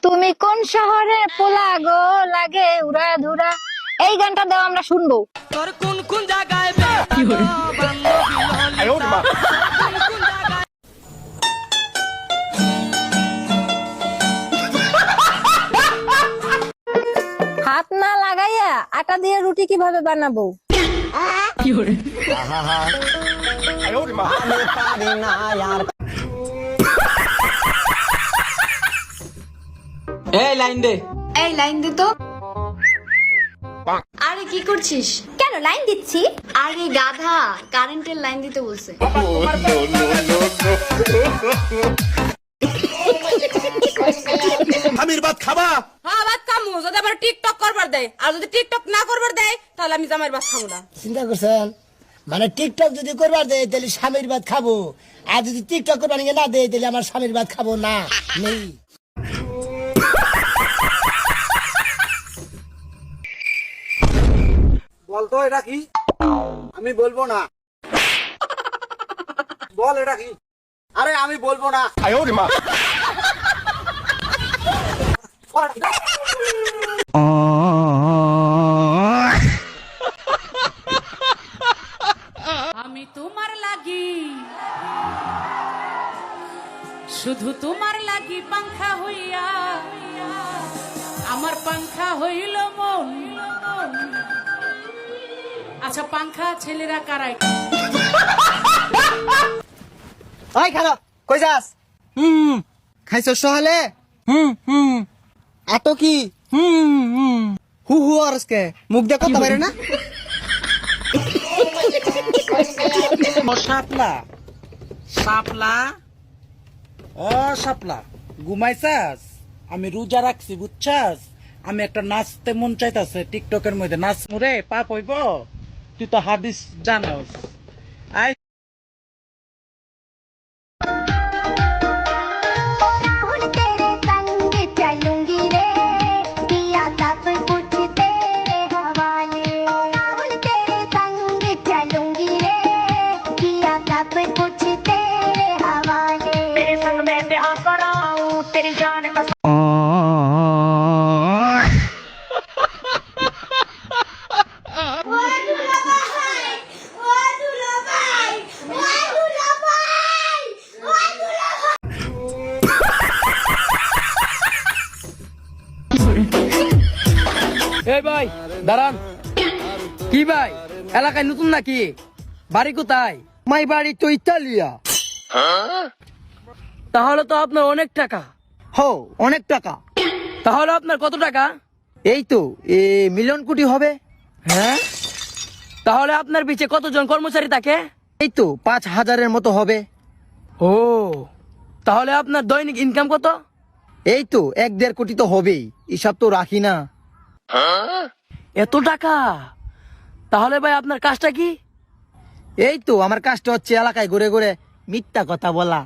তুমি কোন শহরে পোলা গো লাগে উড়া ধুরা, এই গানটা দাও আমরা শুনবো। তোর কোন কোন জায়গায় ব্যথা গো বান্ধবী ললিতা, কোন কোন জায়গায় হাত না লাগাইয়া আটা দিয়ে রুটি কিভাবে বানাবো? এই লাইন দে। এই লাইন দে তো। আরে কি করছিস? কেন লাইন দিচ্ছি? আরে গাধা, কারেন্টের লাইন দিতে বলছে। আমির ভাত খাবা? হ্যাঁ ভাত খামু, যদি আবার টিকটক করবার দেয়, আর যদি টিকটক না করবার দেয় তাহলে আমি জামাইয়ের ভাত খাবো না। চিন্তা করছেন? মানে টিকটক যদি করবার দেয় তাহলে স্বামীর ভাত খাবো, আর যদি টিকটক করবার না দেয় তাহলে আমার স্বামীর ভাত খাবো না। নেই বলতো এটা কি? আমি বলবো না। বল এটা কি? আরে আমি বলবো না। আমি তোমার লাগি, শুধু তোমার লাগি পাংখা হইয়া, আমার পাংখা হইল মন। আচ্ছা পাংখা ছেলেরা কারাই? ওই খালো, কই যাস? খাইছো সহলে? এত কি হু হু আরসকে মুখ দিয়ে কথা বাইরে না? শাপলা শাপলা, ও শাপলা ঘুমাইছাস? আমি রোজা রাখছি বুঝছাস? আমি একটা নাচতে মন চাইতাছে টিকটকের মধ্যে, নাচ মুরে পাপ হইব। তুই তো হাদিস জানোস। আই এই ভাই দাঁড়ান। কি ভাই, এলাকায় নতুন নাকি? বাড়ি কোথায়? মাই বাড়ি তো ইতালিয়া। তাহলে তো আপনার অনেক টাকা। হো, অনেক টাকা। তাহলে আপনার কত টাকা? এই তো মিলিয়ন কোটি হবে। হ্যাঁ, তাহলে আপনার পিছে কতজন কর্মচারী থাকে? এই তো 5,000-এর মতো হবে। ও, তাহলে আপনার দৈনিক ইনকাম কত? এই তো 1-1.5 কোটি তো হবেই, এসব তো রাখি না। এত টাকা? তাহলে ভাই আপনার কাজটা কি? এই তো আমার কাজটা হচ্ছে এলাকায় ঘুরে ঘুরে মিথ্যা কথা বলা।